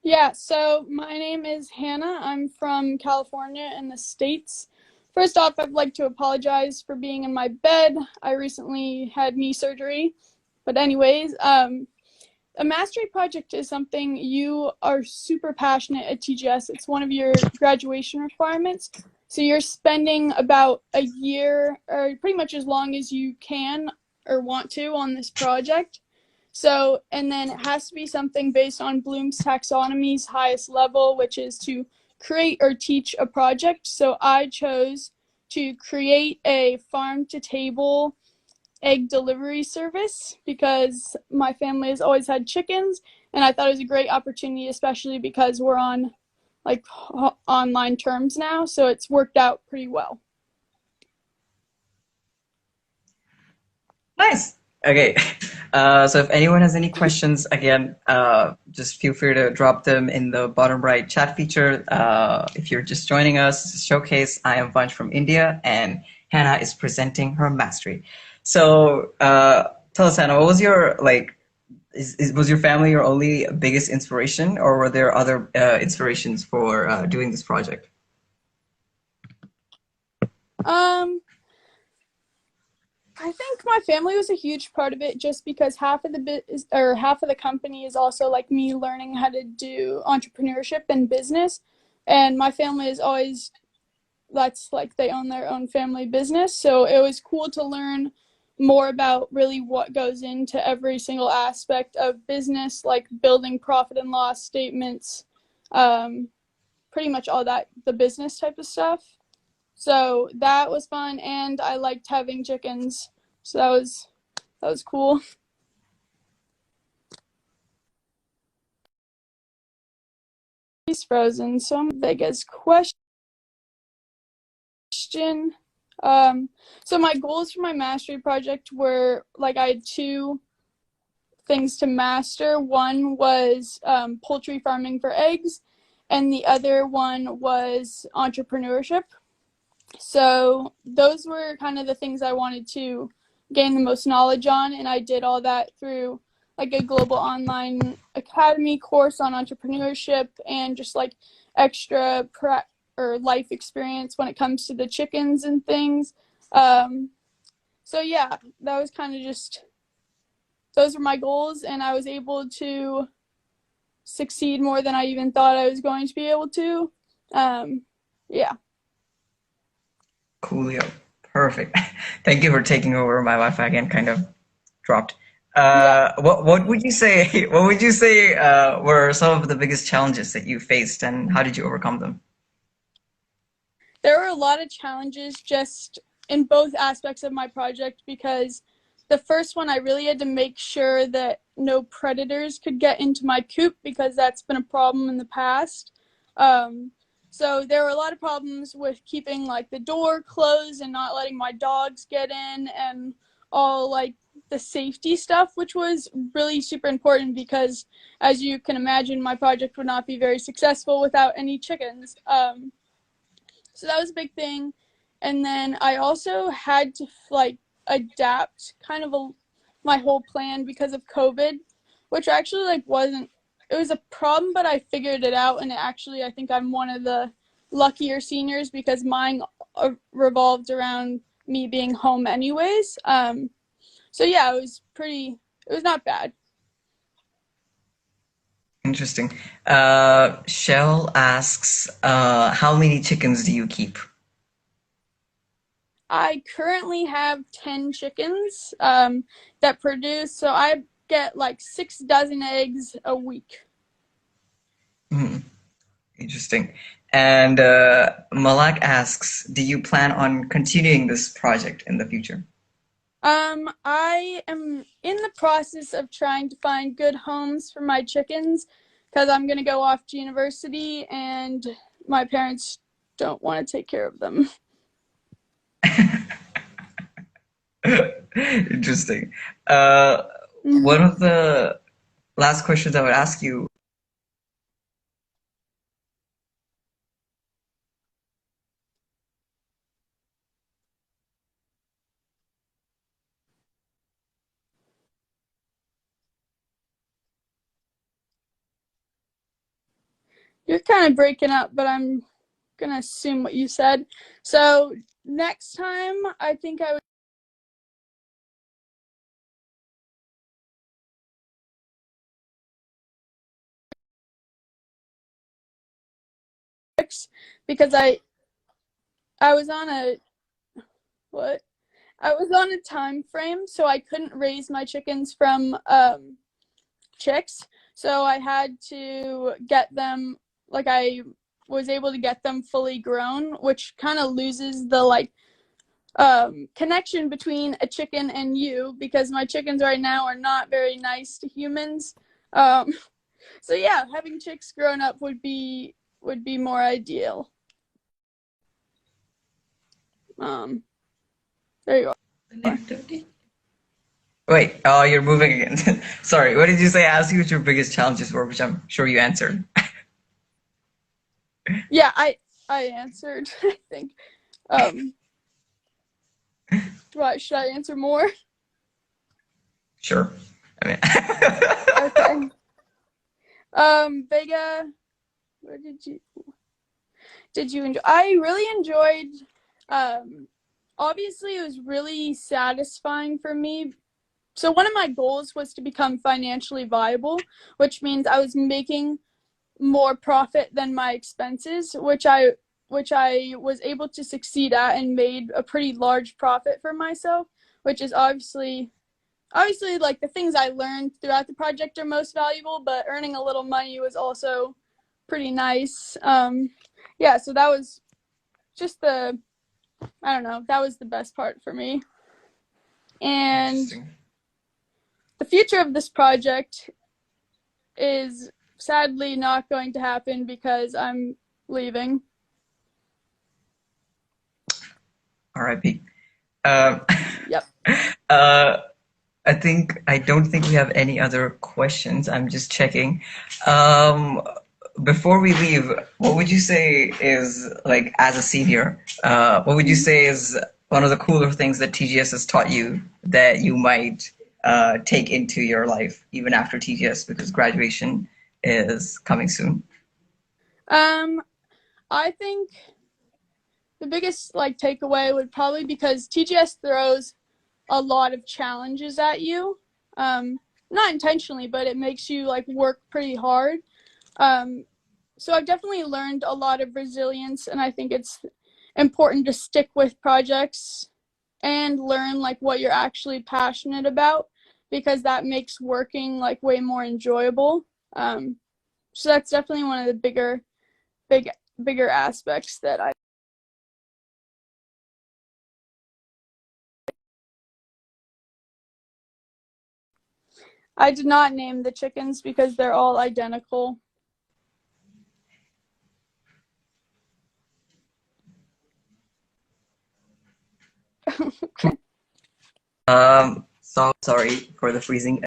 Yeah, so my name is Hannah. I'm from California in the States. First off, I'd like to apologize for being in my bed. I recently had knee surgery. But, anyways, a mastery project is something you are super passionate at TGS. It's one of your graduation requirements. So you're spending about a year or pretty much as long as you can or want to on this project. So, and then it has to be something based on Bloom's taxonomy's highest level, which is to create or teach a project. So I chose to create a farm to table egg delivery service because my family has always had chickens, and I thought it was a great opportunity, especially because we're on like online terms now, so it's worked out pretty well. Nice. Okay. So if anyone has any questions, again, just feel free to drop them in the bottom right chat feature. If you're just joining us, showcase, I am Vansh from India, and Hannah is presenting her mastery. So tell us, Hannah, what was your was your family your only biggest inspiration, or were there other inspirations for doing this project? Um, I think my family was a huge part of it just because half of the bit is, or half of the company is also like me learning how to do entrepreneurship and business. And my family is always, that's like they own their own family business. So it was cool to learn more about really what goes into every single aspect of business, like building profit and loss statements, um, pretty much all that, the business type of stuff. So that was fun, and I liked having chickens. So that was cool. He's frozen. So I'm Vega's question. Um, so my goals for my mastery project were like I had two things to master. One was poultry farming for eggs, and the other one was entrepreneurship. So those were kind of the things I wanted to gain the most knowledge on, and I did all that through like a global online academy course on entrepreneurship and just like extra prep or life experience when it comes to the chickens and things. Um, so yeah, that was kind of just those were my goals, and I was able to succeed more than I even thought I was going to be able to. Um, yeah. Coolio. Perfect. Thank you for taking over. My Wi-Fi again kind of dropped. Yeah. What would you say? What would you say were some of the biggest challenges that you faced, and how did you overcome them? There were a lot of challenges just in both aspects of my project because the first one I really had to make sure that no predators could get into my coop because that's been a problem in the past. Um, so there were a lot of problems with keeping like the door closed and not letting my dogs get in and all like the safety stuff, which was really super important because as you can imagine, my project would not be very successful without any chickens. So that was a big thing. And then I also had to like adapt kind of my whole plan because of COVID, which actually like wasn't, it was a problem, but I figured it out. And it actually, I think I'm one of the luckier seniors because mine revolved around me being home anyways. So yeah, it was not bad. Interesting. Shell asks, how many chickens do you keep? I currently have 10 chickens that produce, so I get like 6 dozen eggs a week. Hmm, interesting. And Malak asks, do you plan on continuing this project in the future? I am in the process of trying to find good homes for my chickens because I'm going to go off to university and my parents don't want to take care of them. Interesting. Uh, Mm-hmm. one of the last questions I would ask you. You're kind of breaking up, but I'm gonna assume what you said. So next time, I think I would because I was on a what? I was on a time frame, so I couldn't raise my chickens from chicks. So I had to get them like I was able to get them fully grown, which kind of loses the like connection between a chicken and you because my chickens right now are not very nice to humans. Um, so yeah, having chicks grown up would be more ideal. Um, there you are. Wait, oh, you're moving again. Sorry, what did you say? I asked you what your biggest challenges were, which I'm sure you answered. Yeah, I answered. I think. Um, right? Should I answer more? Sure. I mean, Okay. Vega, what did you enjoy? I really enjoyed. Um, Obviously, it was really satisfying for me. So one of my goals was to become financially viable, which means I was making more profit than my expenses, which I was able to succeed at and made a pretty large profit for myself, which is obviously like the things I learned throughout the project are most valuable, but earning a little money was also pretty nice. Yeah, so that was just the I don't know, that was the best part for me. And interesting. the future of this project is sadly not going to happen because I'm leaving. R.I.P. Um, Yep. uh, I don't think we have any other questions. I'm just checking. Before we leave, what would you say is like as a senior, what would you say is one of the cooler things that TGS has taught you that you might take into your life even after TGS because graduation is coming soon? Um, I think the biggest like takeaway would probably because TGS throws a lot of challenges at you. Not intentionally, but it makes you like work pretty hard. Um, so I've definitely learned a lot of resilience, and I think it's important to stick with projects and learn like what you're actually passionate about because that makes working like way more enjoyable. Um, so that's definitely one of the big bigger aspects that I did not name the chickens because they're all identical. So sorry for the freezing.